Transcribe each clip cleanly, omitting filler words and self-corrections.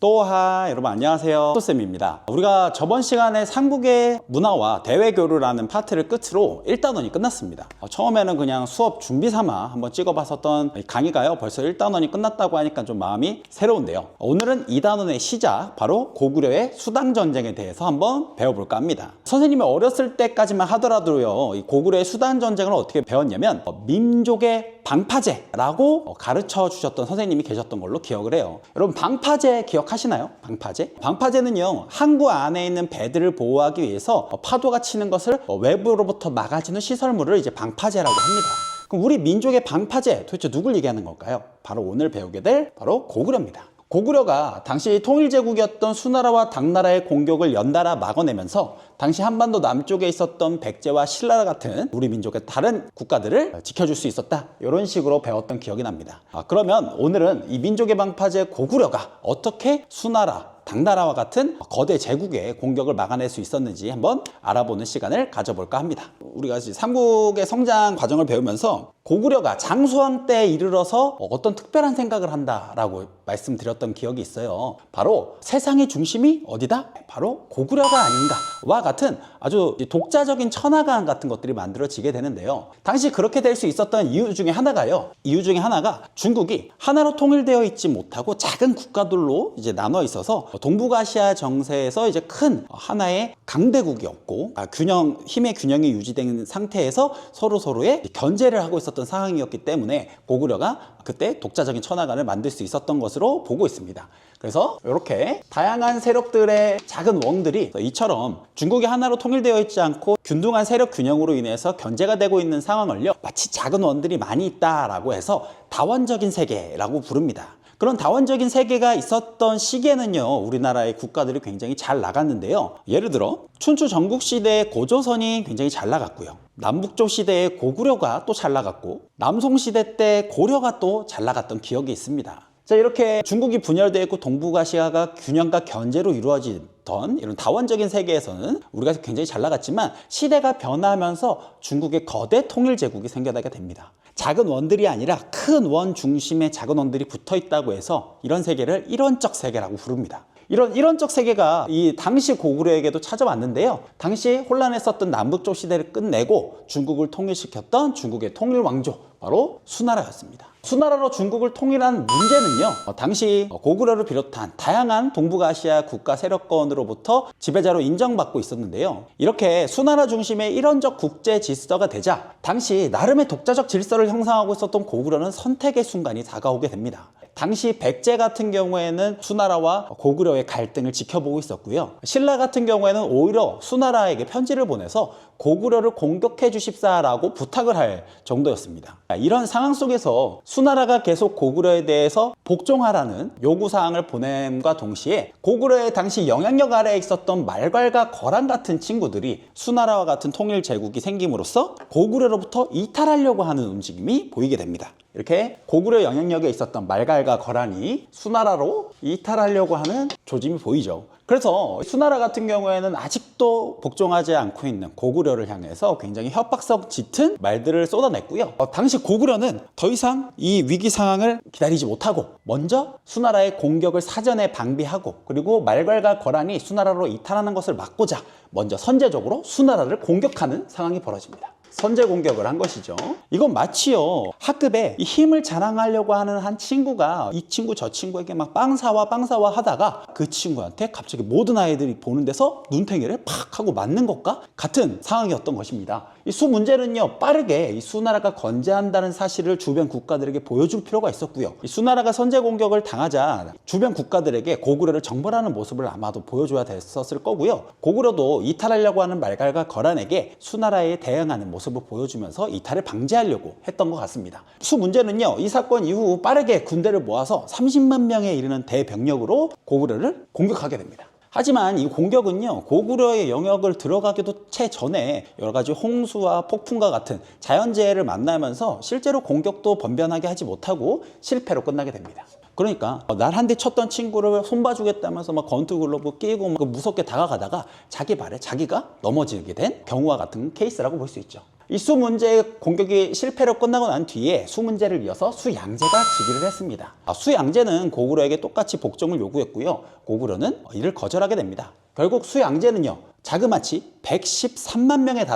또하 여러분 안녕하세요, 또쌤입니다. 우리가 저번 시간에 삼국의 문화와 대외교류라는 파트를 끝으로 1단원이 끝났습니다. 처음에는 그냥 수업 준비 삼아 한번 찍어봤었던 강의가요, 벌써 1단원이 끝났다고 하니까 좀 마음이 새로운데요. 오늘은 2단원의 시작, 바로 고구려의 수당전쟁에 대해서 한번 배워볼까 합니다. 선생님이 어렸을 때까지만 하더라도요, 이 고구려의 수당전쟁을 어떻게 배웠냐면 민족의 방파제라고 가르쳐 주셨던 선생님이 계셨던 걸로 기억을 해요. 여러분 방파제 기억하시나요? 방파제? 방파제는요, 항구 안에 있는 배들을 보호하기 위해서 파도가 치는 것을 외부로부터 막아주는 시설물을 이제 방파제라고 합니다. 그럼 우리 민족의 방파제, 도대체 누굴 얘기하는 걸까요? 바로 오늘 배우게 될 바로 고구려입니다. 고구려가 당시 통일제국이었던 수나라와 당나라의 공격을 연달아 막아내면서 당시 한반도 남쪽에 있었던 백제와 신라 같은 우리 민족의 다른 국가들을 지켜줄 수 있었다, 이런 식으로 배웠던 기억이 납니다. 그러면 오늘은 이 민족의 방파제 고구려가 어떻게 수나라, 당나라와 같은 거대 제국의 공격을 막아낼 수 있었는지 한번 알아보는 시간을 가져볼까 합니다. 우리가 삼국의 성장 과정을 배우면서 고구려가 장수왕 때에 이르러서 어떤 특별한 생각을 한다라고 말씀드렸던 기억이 있어요. 바로 세상의 중심이 어디다? 바로 고구려가 아닌가와 같은 아주 독자적인 천하관 같은 것들이 만들어지게 되는데요. 당시 그렇게 될 수 있었던 이유 중에 하나가요, 중국이 하나로 통일되어 있지 못하고 작은 국가들로 이제 나눠 있어서 동북아시아 정세에서 이제 큰 하나의 강대국이었고, 힘의 균형이 유지된 상태에서 서로의 견제를 하고 있었던 상황이었기 때문에 고구려가 그때 독자적인 천하관을 만들 수 있었던 것으로 보고 있습니다. 그래서 이렇게 다양한 세력들의 작은 왕들이 이처럼 중국이 하나로 통일되어 있지 않고 균등한 세력 균형으로 인해서 견제가 되고 있는 상황을요, 마치 작은 원들이 많이 있다라고 해서 다원적인 세계라고 부릅니다. 그런 다원적인 세계가 있었던 시기에는요, 우리나라의 국가들이 굉장히 잘 나갔는데요. 예를 들어 춘추 전국시대의 고조선이 굉장히 잘 나갔고요, 남북조 시대의 고구려가 또 잘 나갔고, 남송시대 때 고려가 또 잘 나갔던 기억이 있습니다. 자, 이렇게 중국이 분열되어 있고 동북아시아가 균형과 견제로 이루어지던 이런 다원적인 세계에서는 우리가 굉장히 잘 나갔지만, 시대가 변하면서 중국의 거대 통일제국이 생겨나게 됩니다. 작은 원들이 아니라 큰 원 중심에 작은 원들이 붙어 있다고 해서 이런 세계를 일원적 세계라고 부릅니다. 이런 일원적 세계가 이 당시 고구려에게도 찾아왔는데요. 당시 혼란했었던 남북조 시대를 끝내고 중국을 통일시켰던 중국의 통일왕조, 바로 수나라였습니다. 수나라로 중국을 통일한 문제는요, 당시 고구려를 비롯한 다양한 동북아시아 국가 세력권으로부터 지배자로 인정받고 있었는데요. 이렇게 수나라 중심의 일원적 국제 질서가 되자 당시 나름의 독자적 질서를 형성하고 있었던 고구려는 선택의 순간이 다가오게 됩니다. 당시 백제 같은 경우에는 수나라와 고구려의 갈등을 지켜보고 있었고요, 신라 같은 경우에는 오히려 수나라에게 편지를 보내서 고구려를 공격해 주십사라고 부탁을 할 정도였습니다. 이런 상황 속에서 수나라가 계속 고구려에 대해서 복종하라는 요구사항을 보냄과 동시에 고구려의 당시 영향력 아래에 있었던 말괄과 거란 같은 친구들이 수나라와 같은 통일 제국이 생김으로써 고구려로부터 이탈하려고 하는 움직임이 보이게 됩니다. 이렇게 고구려 영향력에 있었던 말갈과 거란이 수나라로 이탈하려고 하는 조짐이 보이죠. 그래서 수나라 같은 경우에는 아직도 복종하지 않고 있는 고구려를 향해서 굉장히 협박성 짙은 말들을 쏟아냈고요. 당시 고구려는 더 이상 이 위기 상황을 기다리지 못하고 먼저 수나라의 공격을 사전에 방비하고, 그리고 말괄과 거란이 수나라로 이탈하는 것을 막고자 먼저 선제적으로 수나라를 공격하는 상황이 벌어집니다. 선제 공격을 한 것이죠. 이건 마치요, 학급에 이 힘을 자랑하려고 하는 한 친구가 이 친구 저 친구에게 막 빵 사와 하다가 그 친구한테 갑자기 모든 아이들이 보는 데서 눈탱이를 팍 하고 맞는 것과 같은 상황이었던 것입니다. 이 수 문제는요, 빠르게 이 수나라가 건재한다는 사실을 주변 국가들에게 보여줄 필요가 있었고요, 이 수나라가 선제 공격을 당하자 주변 국가들에게 고구려를 정벌하는 모습을 아마도 보여줘야 됐었을 거고요, 고구려도 이탈하려고 하는 말갈과 거란에게 수나라에 대응하는 모습을 보여주면서 이탈을 방지하려고 했던 것 같습니다. 수 문제는요, 이 사건 이후 빠르게 군대를 모아서 30만 명에 이르는 대병력으로 고구려를 공격하게 됩니다. 하지만 이 공격은요, 고구려의 영역을 들어가기도 채 전에 여러 가지 홍수와 폭풍과 같은 자연재해를 만나면서 실제로 공격도 번변하게 하지 못하고 실패로 끝나게 됩니다. 그러니까 날 한 대 쳤던 친구를 손봐주겠다면서 막 권투 글러브 끼고 막 무섭게 다가가다가 자기 발에 자기가 넘어지게 된 경우와 같은 케이스라고 볼 수 있죠. 이 수 문제의 공격이 실패로 끝나고 난 뒤에 수 문제를 이어서 수양제가 즉위를 했습니다. 수양제는 고구려에게 똑같이 복종을 요구했고요. 고구려는 이를 거절하게 됩니다. 결국 수양제는요, 자그마치 113만에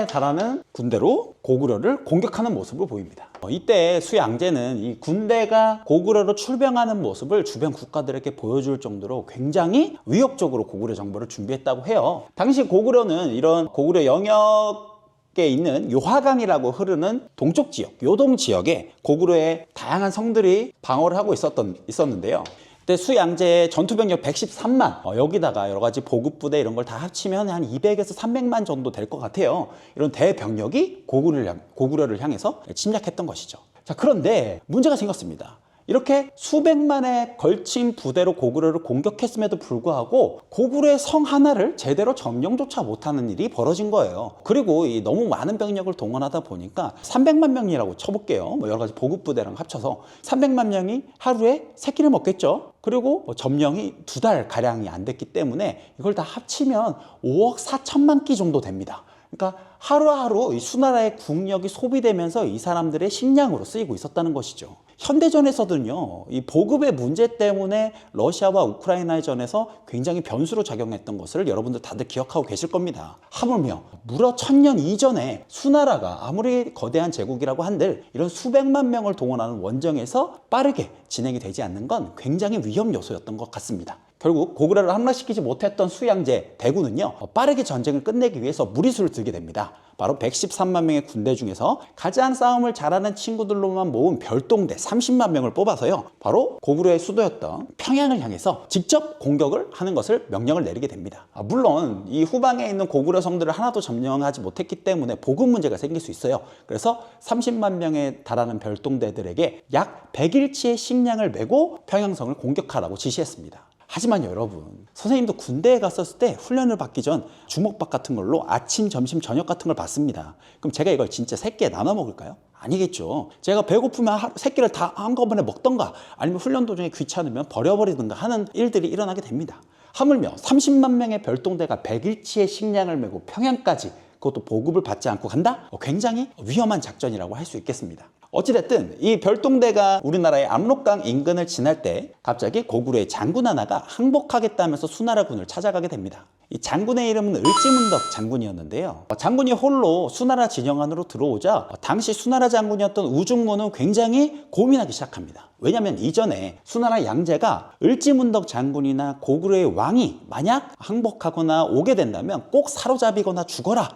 달하는 군대로 고구려를 공격하는 모습을 보입니다. 이때 수양제는 이 군대가 고구려로 출병하는 모습을 주변 국가들에게 보여줄 정도로 굉장히 위협적으로 고구려 정보를 준비했다고 해요. 당시 고구려는 이런 고구려 영역에 있는 요하강이라고 흐르는 동쪽 지역, 요동 지역에 고구려의 다양한 성들이 방어를 하고 있었는데요. 그때 수양제의 전투병력 113만, 여기다가 여러 가지 보급부대 이런 걸 다 합치면 한 200에서 300만 정도 될 것 같아요. 이런 대병력이 고구려를 향해서 침략했던 것이죠. 자, 그런데 문제가 생겼습니다. 이렇게 수백만에 걸친 부대로 고구려를 공격했음에도 불구하고 고구려의 성 하나를 제대로 점령조차 못하는 일이 벌어진 거예요. 그리고 이 너무 많은 병력을 동원하다 보니까 300만 명이라고 쳐볼게요. 여러 가지 보급 부대랑 합쳐서 300만 명이 하루에 세 끼를 먹겠죠. 그리고 점령이 2달 가량이 안 됐기 때문에 이걸 다 합치면 5억 4천만 끼 정도 됩니다. 그러니까 하루하루 이 수나라의 국력이 소비되면서 이 사람들의 식량으로 쓰이고 있었다는 것이죠. 현대전에서는요, 이 보급의 문제 때문에 러시아와 우크라이나의 전에서 굉장히 변수로 작용했던 것을 여러분들 다들 기억하고 계실 겁니다. 하물며 무려 1000년 이전에 수나라가 아무리 거대한 제국이라고 한들 이런 수백만 명을 동원하는 원정에서 빠르게 진행이 되지 않는 건 굉장히 위험 요소였던 것 같습니다. 결국 고구려를 함락시키지 못했던 수양제 대군은요, 빠르게 전쟁을 끝내기 위해서 무리수를 들게 됩니다. 바로 113만 명의 군대 중에서 가장 싸움을 잘하는 친구들로만 모은 별동대 30만 명을 뽑아서요, 바로 고구려의 수도였던 평양을 향해서 직접 공격을 하는 것을 명령을 내리게 됩니다. 물론 이 후방에 있는 고구려 성들을 하나도 점령하지 못했기 때문에 보급 문제가 생길 수 있어요. 그래서 30만 명에 달하는 별동대들에게 약 100일치의 식량을 메고 평양성을 공격하라고 지시했습니다. 하지만 여러분, 선생님도 군대에 갔었을 때 훈련을 받기 전 주먹밥 같은 걸로 아침, 점심, 저녁 같은 걸 받습니다. 그럼 제가 이걸 진짜 3끼에 나눠 먹을까요? 아니겠죠. 제가 배고프면 3끼를 다 한꺼번에 먹던가 아니면 훈련 도중에 귀찮으면 버려버리든가 하는 일들이 일어나게 됩니다. 하물며 30만 명의 별동대가 100일치의 식량을 메고 평양까지, 그것도 보급을 받지 않고 간다? 굉장히 위험한 작전이라고 할 수 있겠습니다. 어찌됐든 이 별동대가 우리나라의 압록강 인근을 지날 때 갑자기 고구려의 장군 하나가 항복하겠다면서 수나라군을 찾아가게 됩니다. 이 장군의 이름은 을지문덕 장군이었는데요. 장군이 홀로 수나라 진영 안으로 들어오자 당시 수나라 장군이었던 우중무는 굉장히 고민하기 시작합니다. 왜냐하면 이전에 수나라 양제가 을지문덕 장군이나 고구려의 왕이 만약 항복하거나 오게 된다면 꼭 사로잡이거나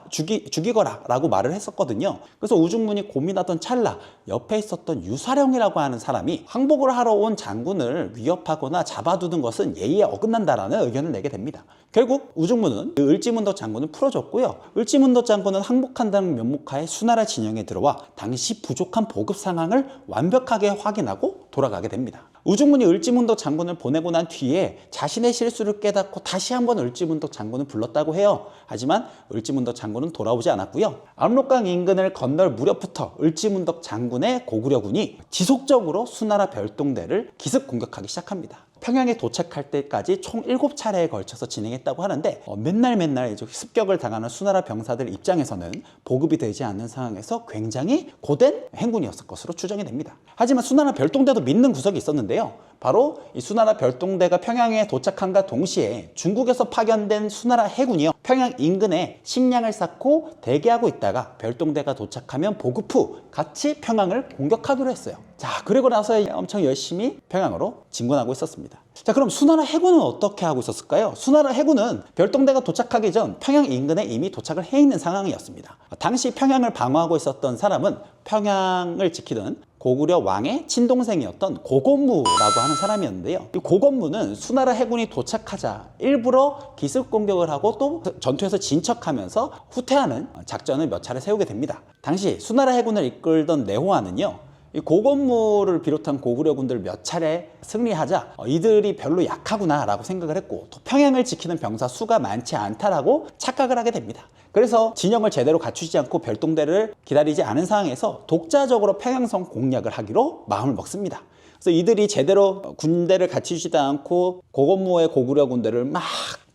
죽이거라 라고 말을 했었거든요. 그래서 우중문이 고민하던 찰나 옆에 있었던 유사령이라고 하는 사람이 항복을 하러 온 장군을 위협하거나 잡아두는 것은 예의에 어긋난다라는 의견을 내게 됩니다. 결국 우중무는 을지문덕 장군을 풀어줬고요. 을지문덕 장군은 항복한다는 면목하에 수나라 진영에 들어와 당시 부족한 보급 상황을 완벽하게 확인하고 돌아가게 됩니다. 우중문이 을지문덕 장군을 보내고 난 뒤에 자신의 실수를 깨닫고 다시 한번 을지문덕 장군을 불렀다고 해요. 하지만 을지문덕 장군은 돌아오지 않았고요. 압록강 인근을 건널 무렵부터 을지문덕 장군의 고구려군이 지속적으로 수나라 별동대를 기습 공격하기 시작합니다. 평양에 도착할 때까지 총 7차례에 걸쳐서 진행했다고 하는데 맨날 이제 습격을 당하는 수나라 병사들 입장에서는 보급이 되지 않는 상황에서 굉장히 고된 행군이었을 것으로 추정이 됩니다. 하지만 수나라 별동대도 믿는 구석이 있었는데요. 바로 이 수나라 별동대가 평양에 도착함과 동시에 중국에서 파견된 수나라 해군이요, 평양 인근에 식량을 쌓고 대기하고 있다가 별동대가 도착하면 보급 후 같이 평양을 공격하기로 했어요. 자, 그리고 나서 엄청 열심히 평양으로 진군하고 있었습니다. 자, 그럼 수나라 해군은 어떻게 하고 있었을까요? 수나라 해군은 별동대가 도착하기 전 평양 인근에 이미 도착을 해 있는 상황이었습니다. 당시 평양을 방어하고 있었던 사람은 평양을 지키던 고구려 왕의 친동생이었던 고건무라고 하는 사람이었는데요. 이 고건무는 수나라 해군이 도착하자 일부러 기습 공격을 하고 또 전투에서 진척하면서 후퇴하는 작전을 몇 차례 세우게 됩니다. 당시 수나라 해군을 이끌던 내호안은요, 이 고건무를 비롯한 고구려군들 몇 차례 승리하자 이들이 별로 약하구나 라고 생각을 했고, 또 평양을 지키는 병사 수가 많지 않다라고 착각을 하게 됩니다. 그래서 진영을 제대로 갖추지 않고 별동대를 기다리지 않은 상황에서 독자적으로 평양성 공략을 하기로 마음을 먹습니다. 그래서 이들이 제대로 군대를 갖추지도 않고 고건무의 고구려 군대를 막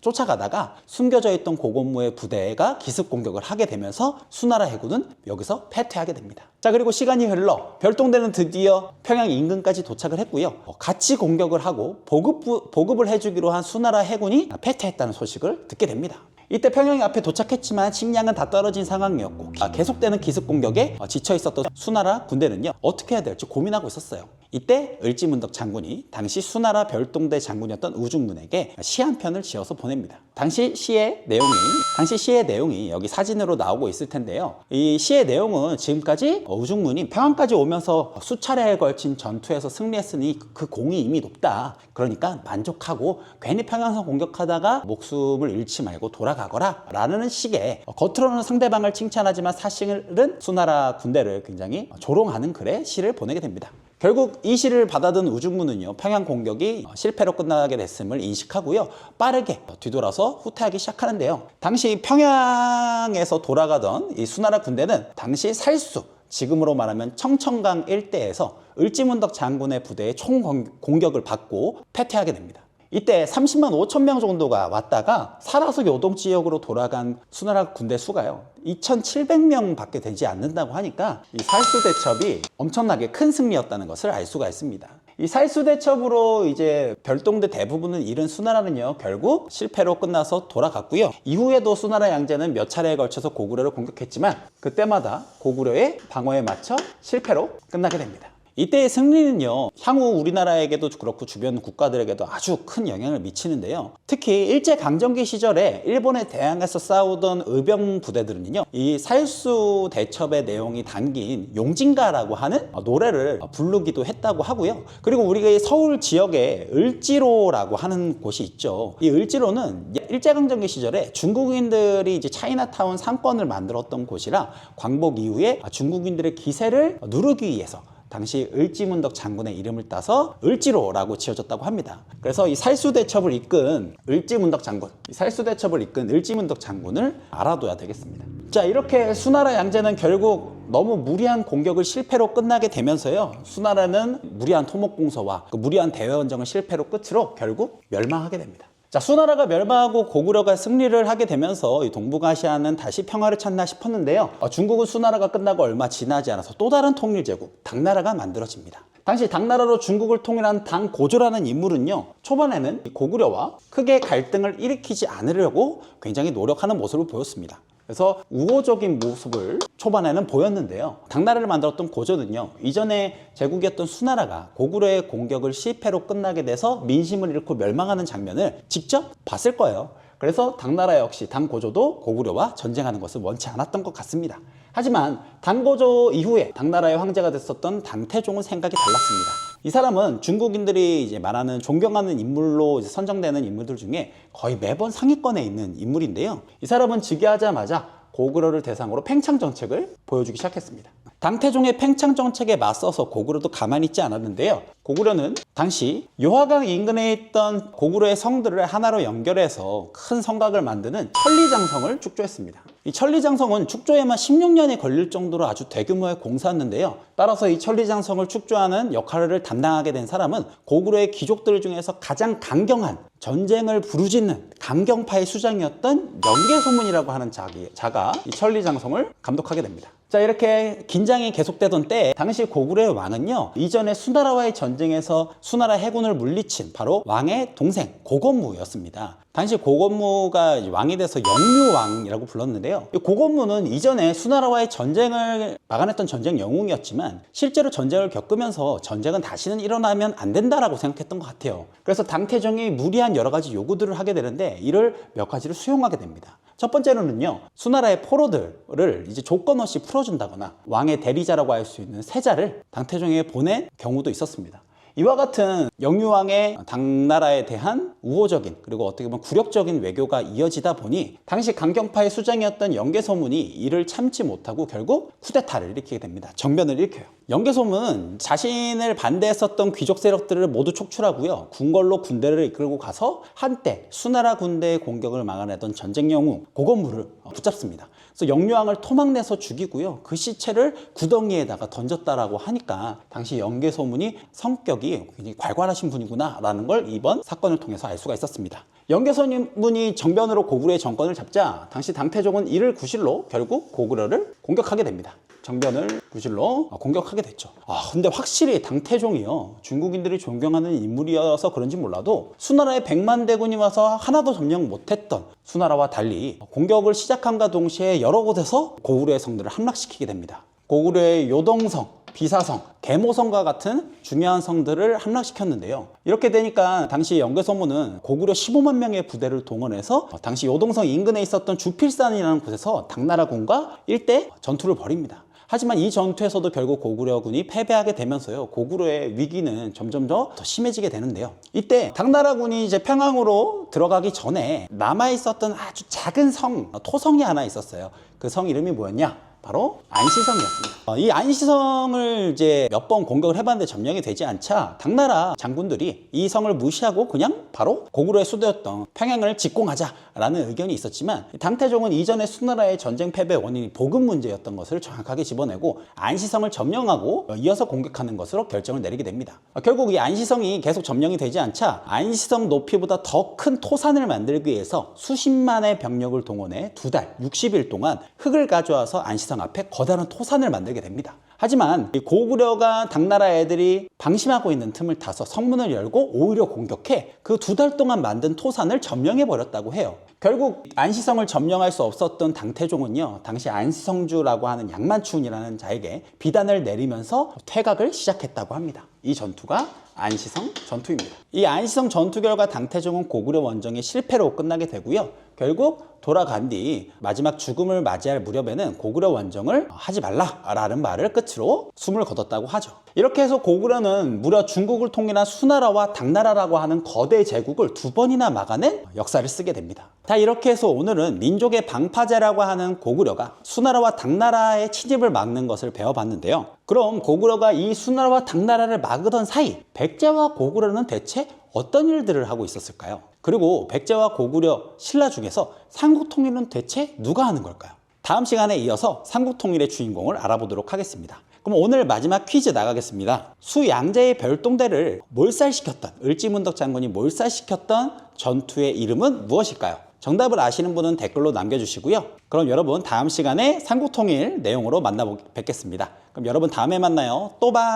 쫓아가다가 숨겨져 있던 고건무의 부대가 기습 공격을 하게 되면서 수나라 해군은 여기서 패퇴하게 됩니다. 자, 그리고 시간이 흘러 별동대는 드디어 평양 인근까지 도착을 했고요. 같이 공격을 하고 보급을 해주기로 한 수나라 해군이 패퇴했다는 소식을 듣게 됩니다. 이때 평양 앞에 도착했지만 식량은 다 떨어진 상황이었고 계속되는 기습 공격에 지쳐 있었던 수나라 군대는요, 어떻게 해야 될지 고민하고 있었어요. 이때 을지문덕 장군이 당시 수나라 별동대 장군이었던 우중문에게 시 한 편을 지어서 보냅니다. 당시 시의 내용이 여기 사진으로 나오고 있을 텐데요. 이 시의 내용은 지금까지 우중문이 평양까지 오면서 수차례에 걸친 전투에서 승리했으니 그 공이 이미 높다. 그러니까 만족하고 괜히 평양성 공격하다가 목숨을 잃지 말고 돌아가거라 라는 식의, 겉으로는 상대방을 칭찬하지만 사실은 수나라 군대를 굉장히 조롱하는 글의 시를 보내게 됩니다. 결국 이 시를 받아든 우중문은요, 평양 공격이 실패로 끝나게 됐음을 인식하고요, 빠르게 뒤돌아서 후퇴하기 시작하는데요. 당시 평양에서 돌아가던 이 수나라 군대는 당시 살수, 지금으로 말하면 청천강 일대에서 을지문덕 장군의 부대의 총 공격을 받고 패퇴하게 됩니다. 이때 30만 5천 명 정도가 왔다가 살아서 요동 지역으로 돌아간 수나라 군대 수가요, 2,700명 밖에 되지 않는다고 하니까 이 살수대첩이 엄청나게 큰 승리였다는 것을 알 수가 있습니다. 이 살수대첩으로 이제 별동대 대부분을 잃은 수나라는요, 결국 실패로 끝나서 돌아갔고요. 이후에도 수나라 양제는 몇 차례에 걸쳐서 고구려를 공격했지만 그때마다 고구려의 방어에 맞춰 실패로 끝나게 됩니다. 이때의 승리는요, 향후 우리나라에게도 그렇고 주변 국가들에게도 아주 큰 영향을 미치는데요. 특히 일제강점기 시절에 일본에 대항해서 싸우던 의병 부대들은요, 이 살수 대첩의 내용이 담긴 용진가라고 하는 노래를 부르기도 했다고 하고요. 그리고 우리가 이 서울 지역에 을지로라고 하는 곳이 있죠. 이 을지로는 일제강점기 시절에 중국인들이 이제 차이나타운 상권을 만들었던 곳이라 광복 이후에 중국인들의 기세를 누르기 위해서 당시 을지문덕 장군의 이름을 따서 을지로라고 지어졌다고 합니다. 그래서 이 살수대첩을 이끈 을지문덕 장군을 알아둬야 되겠습니다. 자, 이렇게 수나라 양제는 결국 너무 무리한 공격을 실패로 끝나게 되면서요, 수나라는 무리한 토목공서와 그 무리한 대외원정을 실패로 끝으로 결국 멸망하게 됩니다. 자, 수나라가 멸망하고 고구려가 승리를 하게 되면서 이 동북아시아는 다시 평화를 찾나 싶었는데요, 중국은 수나라가 끝나고 얼마 지나지 않아서 또 다른 통일제국 당나라가 만들어집니다. 당시 당나라로 중국을 통일한 당고조라는 인물은요, 초반에는 고구려와 크게 갈등을 일으키지 않으려고 굉장히 노력하는 모습을 보였습니다. 그래서 우호적인 모습을 초반에는 보였는데요, 당나라를 만들었던 고조는요, 이전에 제국이었던 수나라가 고구려의 공격을 실패로 끝나게 돼서 민심을 잃고 멸망하는 장면을 직접 봤을 거예요. 그래서 당나라 역시 당고조도 고구려와 전쟁하는 것을 원치 않았던 것 같습니다. 하지만 당고조 이후에 당나라의 황제가 됐었던 당태종은 생각이 달랐습니다. 이 사람은 중국인들이 이제 말하는 존경하는 인물로 이제 선정되는 인물들 중에 거의 매번 상위권에 있는 인물인데요, 이 사람은 즉위하자마자 고구려를 대상으로 팽창 정책을 보여주기 시작했습니다. 당태종의 팽창 정책에 맞서서 고구려도 가만히 있지 않았는데요, 고구려는 당시 요하강 인근에 있던 고구려의 성들을 하나로 연결해서 큰 성곽을 만드는 천리장성을 축조했습니다. 이 천리장성은 축조에만 16년이 걸릴 정도로 아주 대규모의 공사였는데요, 따라서 이 천리장성을 축조하는 역할을 담당하게 된 사람은 고구려의 귀족들 중에서 가장 강경한, 전쟁을 부르짖는 강경파의 수장이었던 연개소문이라고 하는 자가 이 천리장성을 감독하게 됩니다. 자, 이렇게 긴장이 계속되던 때 당시 고구려의 왕은요, 이전에 수나라와의 전쟁에서 수나라 해군을 물리친 바로 왕의 동생 고건무였습니다. 당시 고건무가 왕이 돼서 영유왕이라고 불렀는데요, 이 고건무는 이전에 수나라와의 전쟁을 막아냈던 전쟁 영웅이었지만 실제로 전쟁을 겪으면서 전쟁은 다시는 일어나면 안 된다라고 생각했던 것 같아요. 그래서 당태종이 무리한 여러 가지 요구들을 하게 되는데 이를 몇 가지를 수용하게 됩니다. 첫 번째로는요, 수나라의 포로들을 이제 조건 없이 풀어준다거나 왕의 대리자라고 할 수 있는 세자를 당태종에게 보낸 경우도 있었습니다. 이와 같은 영유왕의 당나라에 대한 우호적인, 그리고 어떻게 보면 굴욕적인 외교가 이어지다 보니 당시 강경파의 수장이었던 연개소문이 이를 참지 못하고 결국 쿠데타를 일으키게 됩니다. 정변을 일으켜요. 연개소문은 자신을 반대했었던 귀족 세력들을 모두 촉출하고요, 궁궐로 군대를 이끌고 가서 한때 수나라 군대의 공격을 막아내던 전쟁 영웅 고건무를 붙잡습니다. 그래서 영유왕을 토막내서 죽이고요, 그 시체를 구덩이에다가 던졌다라고 하니까 당시 연개소문이 성격이 굉장히 괄괄하신 분이구나 라는 걸 이번 사건을 통해서 알 수가 있었습니다. 연개선문이 정변으로 고구려의 정권을 잡자 당시 당태종은 이를 구실로 결국 고구려를 공격하게 됩니다. 정변을 구실로 공격하게 됐죠. 근데 확실히 당태종이요, 중국인들이 존경하는 인물이어서 그런지 몰라도 수나라의 100만 대군이 와서 하나도 점령 못했던 수나라와 달리 공격을 시작함과 동시에 여러 곳에서 고구려의 성들을 함락시키게 됩니다. 고구려의 요동성, 비사성, 계모성과 같은 중요한 성들을 함락시켰는데요. 이렇게 되니까 당시 연개선문은 고구려 15만 명의 부대를 동원해서 당시 요동성 인근에 있었던 주필산이라는 곳에서 당나라군과 일대 전투를 벌입니다. 하지만 이 전투에서도 결국 고구려군이 패배하게 되면서요, 고구려의 위기는 점점 더 심해지게 되는데요. 이때 당나라군이 이제 평양으로 들어가기 전에 남아있었던 아주 작은 성, 토성이 하나 있었어요. 그 성 이름이 뭐였냐? 바로 안시성이었습니다. 이 안시성을 이제 몇 번 공격을 해봤는데 점령이 되지 않자 당나라 장군들이 이 성을 무시하고 그냥 바로 고구려의 수도였던 평양을 직공하자라는 의견이 있었지만, 당태종은 이전에 수나라의 전쟁 패배 원인이 보급 문제였던 것을 정확하게 집어내고 안시성을 점령하고 이어서 공격하는 것으로 결정을 내리게 됩니다. 결국 이 안시성이 계속 점령이 되지 않자 안시성 높이보다 더 큰 토산을 만들기 위해서 수십만의 병력을 동원해 2달 60일 동안 흙을 가져와서 안시성 앞에 거대한 토산을 만들게 됩니다. 하지만 이 고구려가 당나라 애들이 방심하고 있는 틈을 타서 성문을 열고 오히려 공격해 그 2달 동안 만든 토산을 점령해 버렸다고 해요. 결국 안시성을 점령할 수 없었던 당태종은요, 당시 안시성주라고 하는 양만춘이라는 자에게 비단을 내리면서 퇴각을 시작했다고 합니다. 이 전투가 안시성 전투입니다. 이 안시성 전투 결과 당태종은 고구려 원정의 실패로 끝나게 되고요. 결국 돌아간 뒤 마지막 죽음을 맞이할 무렵에는 고구려 원정을 하지 말라라는 말을 끝으로 숨을 거뒀다고 하죠. 이렇게 해서 고구려는 무려 중국을 통일한 수나라와 당나라라고 하는 거대 제국을 2번이나 막아낸 역사를 쓰게 됩니다. 다 이렇게 해서 오늘은 민족의 방파제라고 하는 고구려가 수나라와 당나라의 침입을 막는 것을 배워봤는데요. 그럼 고구려가 이 수나라와 당나라를 막으던 사이 백제와 고구려는 대체 어떤 일들을 하고 있었을까요? 그리고 백제와 고구려 신라 중에서 삼국통일은 대체 누가 하는 걸까요? 다음 시간에 이어서 삼국통일의 주인공을 알아보도록 하겠습니다. 그럼 오늘 마지막 퀴즈 나가겠습니다. 수양제의 별동대를 몰살시켰던, 을지문덕 장군이 몰살시켰던 전투의 이름은 무엇일까요? 정답을 아시는 분은 댓글로 남겨주시고요. 그럼 여러분 다음 시간에 삼국통일 내용으로 뵙겠습니다. 그럼 여러분 다음에 만나요. 또 봐!